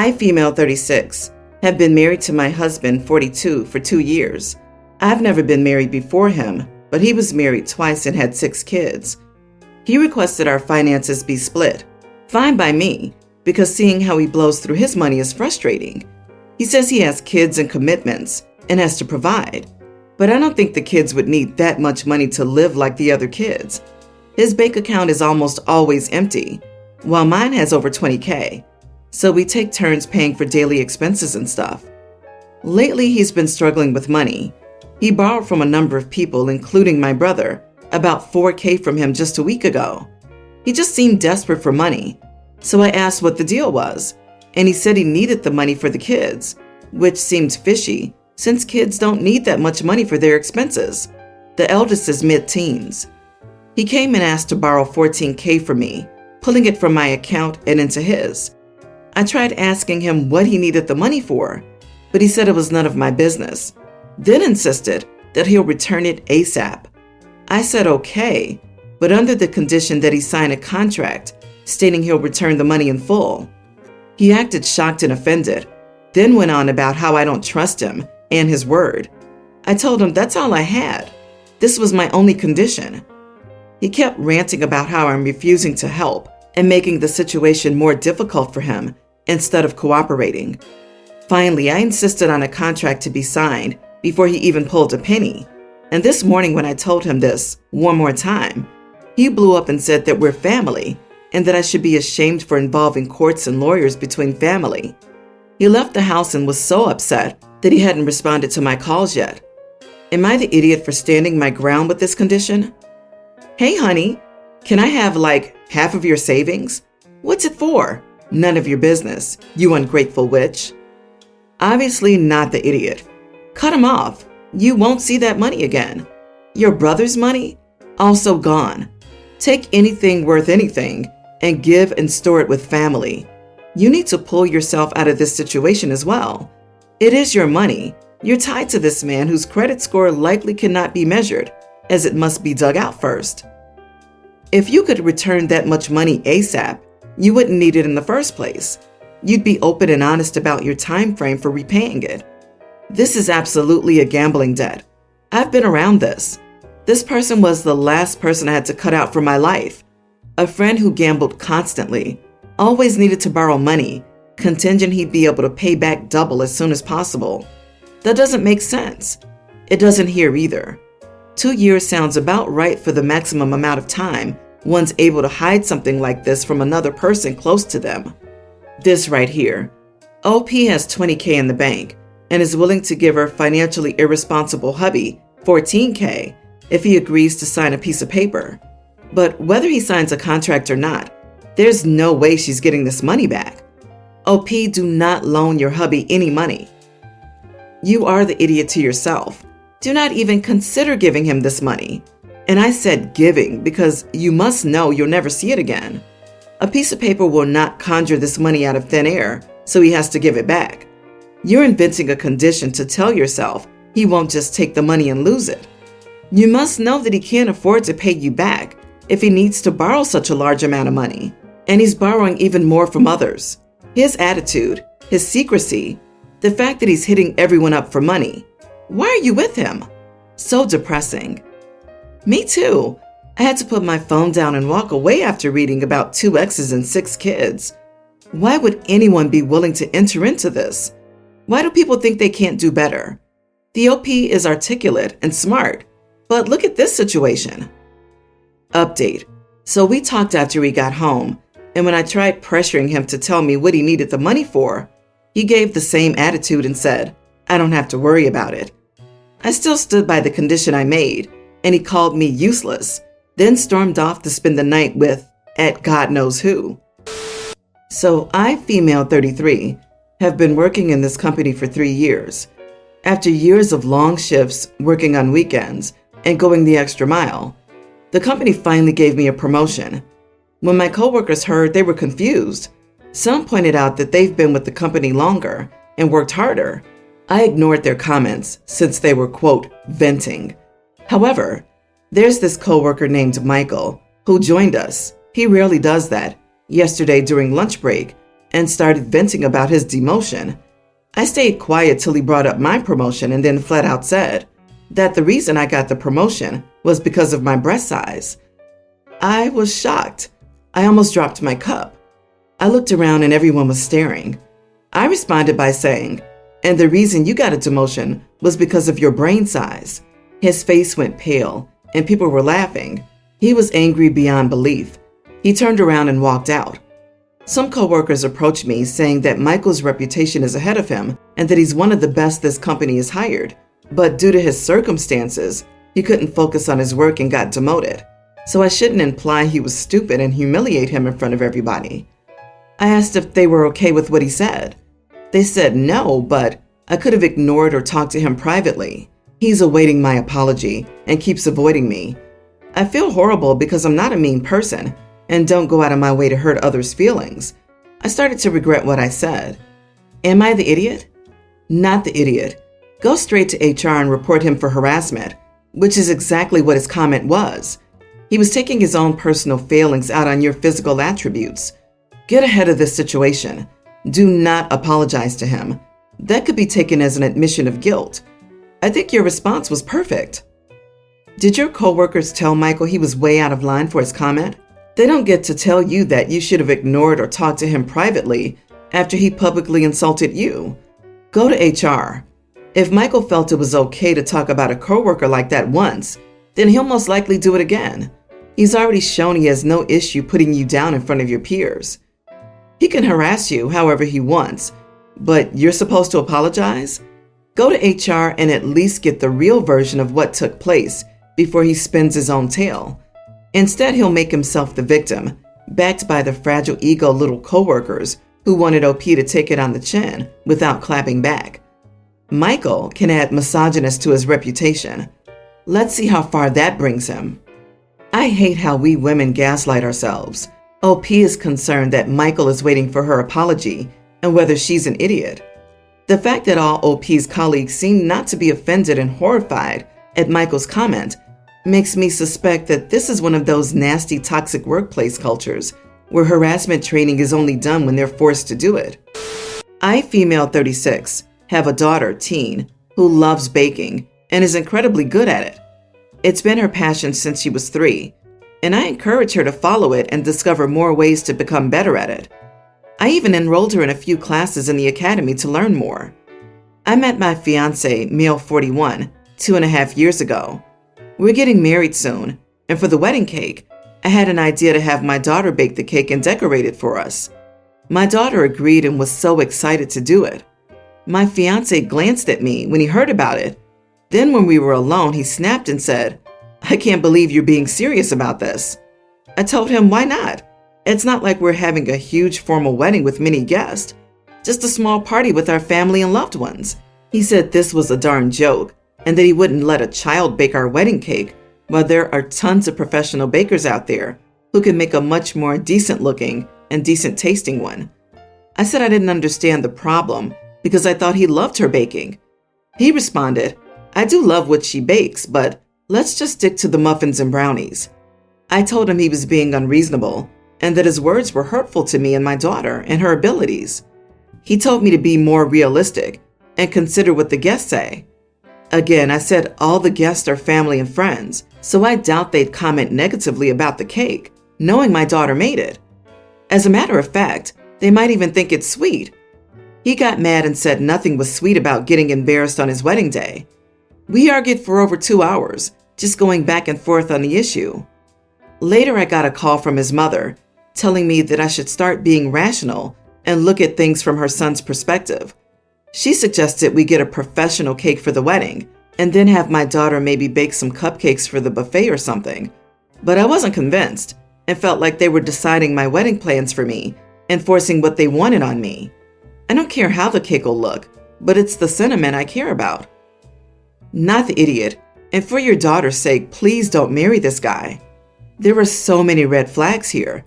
I, female 36, have been married to my husband, 42, for 2 years. I've never been married before him, but he was married twice and had 6 kids. He requested our finances be split. Fine by me, because seeing how he blows through his money is frustrating. He says he has kids and commitments and has to provide, but I don't think the kids would need that much money to live like the other kids. His bank account is almost always empty, while mine has over $20K, so we take turns paying for daily expenses and stuff. Lately, he's been struggling with money. He borrowed from a number of people, including my brother, about $4K from him just a week ago. He just seemed desperate for money, so I asked what the deal was, and he said he needed the money for the kids, which seemed fishy since kids don't need that much money for their expenses. The eldest is mid-teens. He came and asked to borrow $14K from me, pulling it from my account and into his. I tried asking him what he needed the money for, but he said it was none of my business, then insisted that he'll return it ASAP. I said okay, but under the condition that he sign a contract stating he'll return the money in full. He acted shocked and offended, then went on about how I don't trust him and his word. I told him that's all I had. This was my only condition. He kept ranting about how I'm refusing to help and making the situation more difficult for him instead of cooperating. Finally, I insisted on a contract to be signed before he even pulled a penny. And this morning when I told him this one more time, he blew up and said that we're family and that I should be ashamed for involving courts and lawyers between family. He left the house and was so upset that he hadn't responded to my calls yet. Am I the idiot for standing my ground with this condition? Hey honey, can I have like half of your savings? What's it for? None of your business, you ungrateful witch. Obviously not the idiot. Cut him off. You won't see that money again. Your brother's money? Also gone. Take anything worth anything and give and store it with family. You need to pull yourself out of this situation as well. It is your money. You're tied to this man whose credit score likely cannot be measured, as it must be dug out first. If you could return that much money ASAP, you wouldn't need it in the first place. You'd be open and honest about your time frame for repaying it. This is absolutely a gambling debt. I've been around this. This person was the last person I had to cut out from my life. A friend who gambled constantly, always needed to borrow money, contingent he'd be able to pay back double as soon as possible. That doesn't make sense. It doesn't here either. 2 years sounds about right for the maximum amount of time one's able to hide something like this from another person close to them. This right here. OP has $20K in the bank and is willing to give her financially irresponsible hubby $14K if he agrees to sign a piece of paper. But whether he signs a contract or not, there's no way she's getting this money back. OP, do not loan your hubby any money. You are the idiot to yourself. Do not even consider giving him this money. And I said giving because you must know you'll never see it again. A piece of paper will not conjure this money out of thin air, so he has to give it back. You're inventing a condition to tell yourself he won't just take the money and lose it. You must know that he can't afford to pay you back if he needs to borrow such a large amount of money. And he's borrowing even more from others. His attitude, his secrecy, the fact that he's hitting everyone up for money. Why are you with him? So depressing. Me too. I had to put my phone down and walk away after reading about 2 exes and 6 kids. Why would anyone be willing to enter into this? Why do people think they can't do better? The OP is articulate and smart, but look at this situation. Update. So we talked after he got home, and when I tried pressuring him to tell me what he needed the money for, he gave the same attitude and said, I don't have to worry about it. I still stood by the condition I made, and he called me useless, then stormed off to spend the night with, at God knows who. So I, female 33, have been working in this company for 3 years. After years of long shifts, working on weekends, and going the extra mile, the company finally gave me a promotion. When my coworkers heard, they were confused. Some pointed out that they've been with the company longer and worked harder. I ignored their comments since they were, quote, venting. However, there's this coworker named Michael who joined us. He rarely does that. Yesterday during lunch break, and started venting about his demotion. I stayed quiet till he brought up my promotion and then flat out said that the reason I got the promotion was because of my breast size. I was shocked. I almost dropped my cup. I looked around and everyone was staring. I responded by saying, "And the reason you got a demotion was because of your brain size." His face went pale and people were laughing. He was angry beyond belief. He turned around and walked out. Some coworkers approached me saying that Michael's reputation is ahead of him and that he's one of the best this company has hired. But due to his circumstances, he couldn't focus on his work and got demoted. So I shouldn't imply he was stupid and humiliate him in front of everybody. I asked if they were okay with what he said. They said no, but I could have ignored or talked to him privately. He's awaiting my apology and keeps avoiding me. I feel horrible because I'm not a mean person and don't go out of my way to hurt others' feelings. I started to regret what I said. Am I the idiot? Not the idiot. Go straight to HR and report him for harassment, which is exactly what his comment was. He was taking his own personal failings out on your physical attributes. Get ahead of this situation. Do not apologize to him. That could be taken as an admission of guilt. I think your response was perfect. Did your coworkers tell Michael he was way out of line for his comment? They don't get to tell you that you should have ignored or talked to him privately after he publicly insulted you. Go to HR. If Michael felt it was okay to talk about a coworker like that once, then he'll most likely do it again. He's already shown he has no issue putting you down in front of your peers. He can harass you however he wants, but you're supposed to apologize? Go to HR and at least get the real version of what took place before he spins his own tale. Instead, he'll make himself the victim, backed by the fragile ego little coworkers who wanted OP to take it on the chin without clapping back. Michael can add misogynist to his reputation. Let's see how far that brings him. I hate how we women gaslight ourselves. OP is concerned that Michael is waiting for her apology and whether she's an idiot. The fact that all OP's colleagues seem not to be offended and horrified at Michael's comment makes me suspect that this is one of those nasty toxic workplace cultures where harassment training is only done when they're forced to do it. I, female 36, have a daughter, teen, who loves baking and is incredibly good at it. It's been her passion since she was 3, and I encourage her to follow it and discover more ways to become better at it. I even enrolled her in a few classes in the academy to learn more. I met my fiance, male 41, 2.5 years ago. We're getting married soon, and for the wedding cake, I had an idea to have my daughter bake the cake and decorate it for us. My daughter agreed and was so excited to do it. My fiance glanced at me when he heard about it. Then when we were alone, he snapped and said, "I can't believe you're being serious about this." I told him, why not? It's not like we're having a huge formal wedding with many guests, just a small party with our family and loved ones. He said this was a darn joke and that he wouldn't let a child bake our wedding cake while there are tons of professional bakers out there who can make a much more decent looking and decent tasting one. I said I didn't understand the problem because I thought he loved her baking. He responded, "I do love what she bakes, but let's just stick to the muffins and brownies." I told him he was being unreasonable and that his words were hurtful to me and my daughter and her abilities. He told me to be more realistic and consider what the guests say. Again, I said all the guests are family and friends, so I doubt they'd comment negatively about the cake, knowing my daughter made it. As a matter of fact, they might even think it's sweet. He got mad and said nothing was sweet about getting embarrassed on his wedding day. We argued for over 2 hours, just going back and forth on the issue. Later, I got a call from his mother telling me that I should start being rational and look at things from her son's perspective. She suggested we get a professional cake for the wedding and then have my daughter maybe bake some cupcakes for the buffet or something. But I wasn't convinced and felt like they were deciding my wedding plans for me and forcing what they wanted on me. I don't care how the cake will look, but it's the sentiment I care about. Not the idiot, and for your daughter's sake, please don't marry this guy. There are so many red flags here.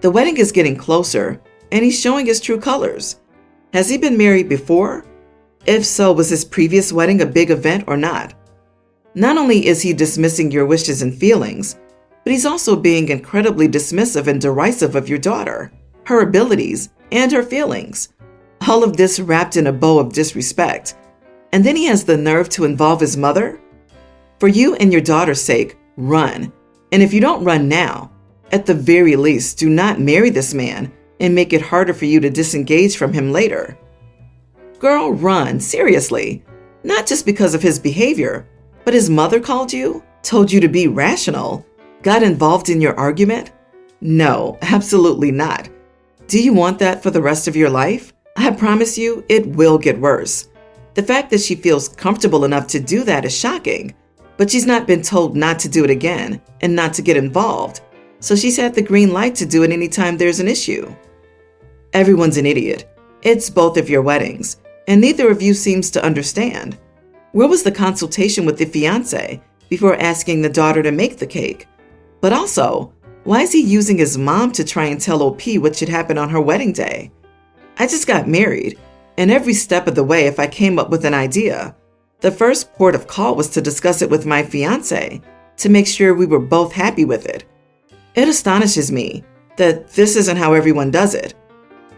The wedding is getting closer, and he's showing his true colors. Has he been married before? If so, was his previous wedding a big event or not? Not only is he dismissing your wishes and feelings, but he's also being incredibly dismissive and derisive of your daughter, her abilities, and her feelings. All of this wrapped in a bow of disrespect. And then he has the nerve to involve his mother? For you and your daughter's sake, run. And if you don't run now, at the very least, do not marry this man and make it harder for you to disengage from him later. Girl, run, seriously. Not just because of his behavior, but his mother called you, told you to be rational, got involved in your argument? No, absolutely not. Do you want that for the rest of your life? I promise you, it will get worse. The fact that she feels comfortable enough to do that is shocking, but she's not been told not to do it again and not to get involved, so she's had the green light to do it anytime there's an issue. Everyone's an idiot. It's both of your weddings, and neither of you seems to understand. Where was the consultation with the fiancé before asking the daughter to make the cake? But also, why is he using his mom to try and tell OP what should happen on her wedding day? I just got married, and every step of the way, if I came up with an idea, the first port of call was to discuss it with my fiancé to make sure we were both happy with it. It astonishes me that this isn't how everyone does it.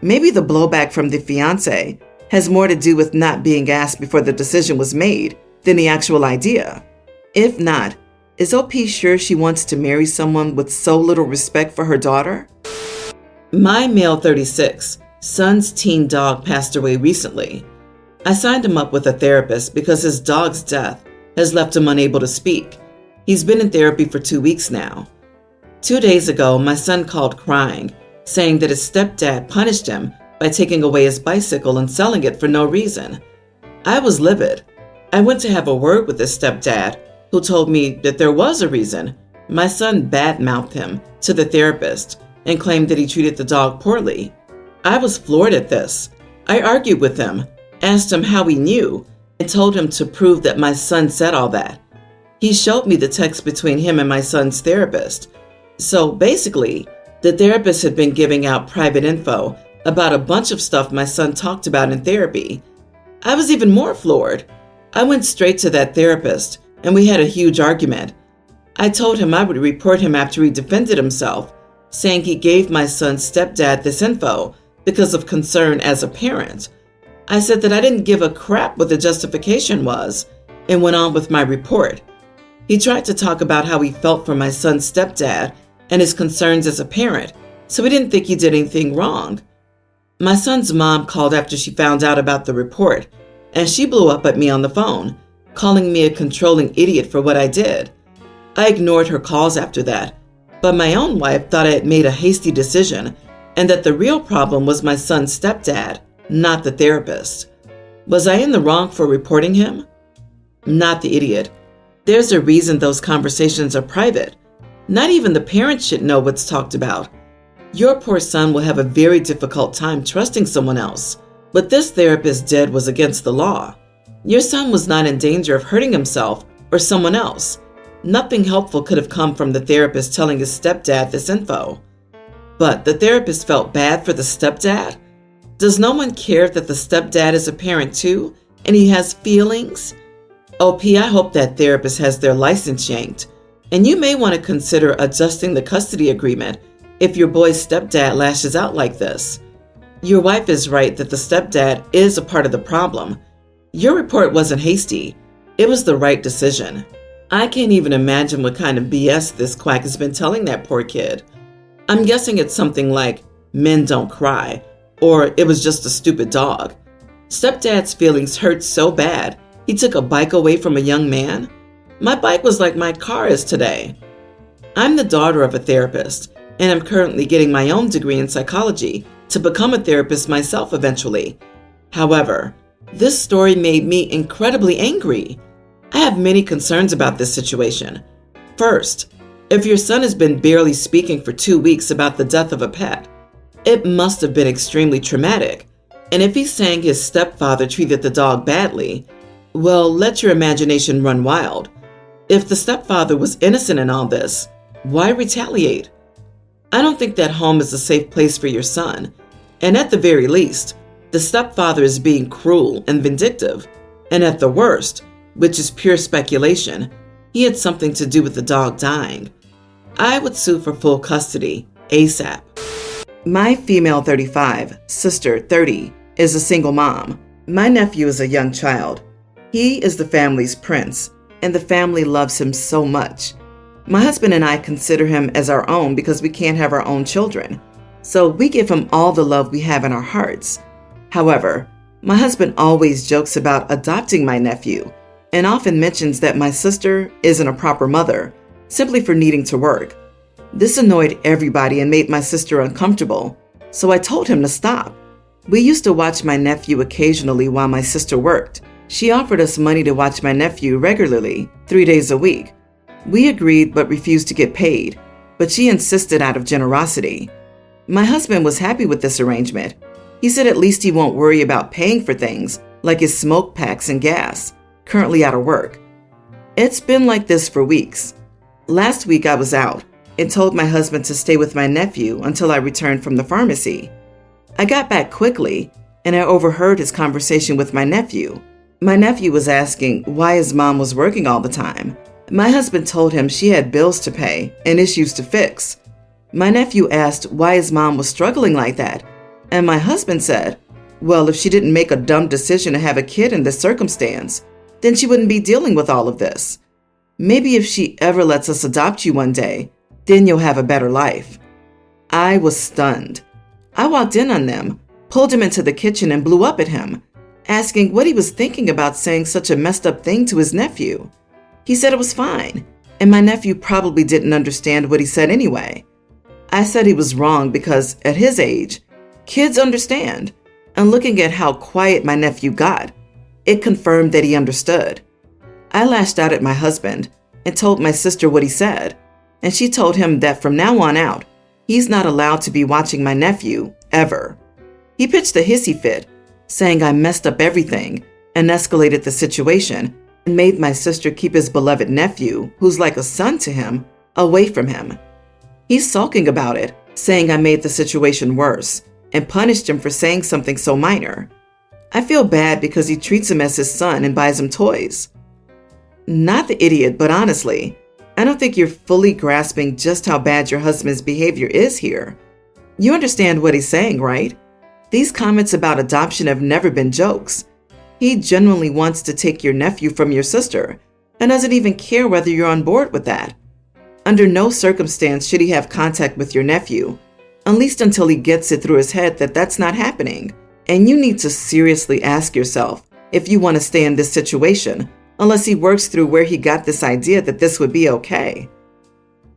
Maybe the blowback from the fiancé has more to do with not being asked before the decision was made than the actual idea. If not, is OP sure she wants to marry someone with so little respect for her daughter? My male 36 son's teen dog passed away recently. I signed him up with a therapist because his dog's death has left him unable to speak. He's been in therapy for 2 weeks now. 2 days ago, my son called crying, saying that his stepdad punished him by taking away his bicycle and selling it for no reason. I was livid. I went to have a word with his stepdad, who told me that there was a reason. My son badmouthed him to the therapist and claimed that he treated the dog poorly. I was floored at this. I argued with him, asked him how he knew, and told him to prove that my son said all that. He showed me the text between him and my son's therapist. So basically, the therapist had been giving out private info about a bunch of stuff my son talked about in therapy. I was even more floored. I went straight to that therapist, and we had a huge argument. I told him I would report him after he defended himself, saying he gave my son's stepdad this info because of concern as a parent. I said that I didn't give a crap what the justification was and went on with my report. He tried to talk about how he felt for my son's stepdad and his concerns as a parent, so he didn't think he did anything wrong. My son's mom called after she found out about the report, and she blew up at me on the phone, calling me a controlling idiot for what I did. I ignored her calls after that, but my own wife thought I had made a hasty decision and that the real problem was my son's stepdad, not the therapist. Was I in the wrong for reporting him? Not the idiot. There's a reason those conversations are private. Not even the parents should know what's talked about. Your poor son will have a very difficult time trusting someone else. What this therapist did was against the law. Your son was not in danger of hurting himself or someone else. Nothing helpful could have come from the therapist telling his stepdad this info. But the therapist felt bad for the stepdad? Does no one care that the stepdad is a parent too, and he has feelings? OP, I hope that therapist has their license yanked, and you may want to consider adjusting the custody agreement if your boy's stepdad lashes out like this. Your wife is right that the stepdad is a part of the problem. Your report wasn't hasty. It was the right decision. I can't even imagine what kind of BS this quack has been telling that poor kid. I'm guessing it's something like, men don't cry, or it was just a stupid dog. Stepdad's feelings hurt so bad, he took a bike away from a young man? My bike was like my car is today. I'm the daughter of a therapist, and I'm currently getting my own degree in psychology to become a therapist myself eventually. However, this story made me incredibly angry. I have many concerns about this situation. First, if your son has been barely speaking for 2 weeks about the death of a pet, it must have been extremely traumatic. And if he's saying his stepfather treated the dog badly, well, let your imagination run wild. If the stepfather was innocent in all this, why retaliate? I don't think that home is a safe place for your son. And at the very least, the stepfather is being cruel and vindictive. And at the worst, which is pure speculation, he had something to do with the dog dying. I would sue for full custody, ASAP. My female 35, sister 30, is a single mom. My nephew is a young child. He is the family's prince, and the family loves him so much. My husband and I consider him as our own because we can't have our own children, so we give him all the love we have in our hearts. However, my husband always jokes about adopting my nephew and often mentions that my sister isn't a proper mother, simply for needing to work. This annoyed everybody and made my sister uncomfortable, so I told him to stop. We used to watch my nephew occasionally while my sister worked. She offered us money to watch my nephew regularly, 3 days a week. We agreed but refused to get paid, but she insisted out of generosity. My husband was happy with this arrangement. He said at least he won't worry about paying for things like his smoke packs and gas, currently out of work. It's been like this for weeks. Last week I was out and told my husband to stay with my nephew until I returned from the pharmacy. I got back quickly and I overheard his conversation with my nephew. My nephew was asking why his mom was working all the time. My husband told him she had bills to pay and issues to fix. My nephew asked why his mom was struggling like that, and my husband said, well, if she didn't make a dumb decision to have a kid in this circumstance, then she wouldn't be dealing with all of this. Maybe if she ever lets us adopt you one day, then you'll have a better life. I was stunned. I walked in on them, pulled him into the kitchen and blew up at him, asking what he was thinking about saying such a messed up thing to his nephew. He said it was fine, and my nephew probably didn't understand what he said anyway. I said he was wrong because at his age, kids understand, and looking at how quiet my nephew got, it confirmed that he understood. I lashed out at my husband and told my sister what he said, and she told him that from now on out, he's not allowed to be watching my nephew, ever. He pitched a hissy fit, saying I messed up everything and escalated the situation and made my sister keep his beloved nephew, who's like a son to him, away from him. He's sulking about it, saying I made the situation worse and punished him for saying something so minor. I feel bad because he treats him as his son and buys him toys. Not the idiot, but honestly, I don't think you're fully grasping just how bad your husband's behavior is here. You understand what he's saying, right? These comments about adoption have never been jokes. He genuinely wants to take your nephew from your sister and doesn't even care whether you're on board with that. Under no circumstance should he have contact with your nephew, at least until he gets it through his head that that's not happening. And you need to seriously ask yourself if you want to stay in this situation, unless he works through where he got this idea that this would be okay.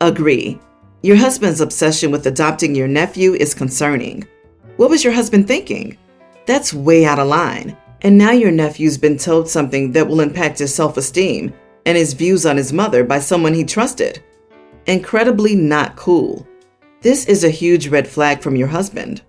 Agree. Your husband's obsession with adopting your nephew is concerning. What was your husband thinking? That's way out of line. And now your nephew's been told something that will impact his self-esteem and his views on his mother by someone he trusted. Incredibly not cool. This is a huge red flag from your husband.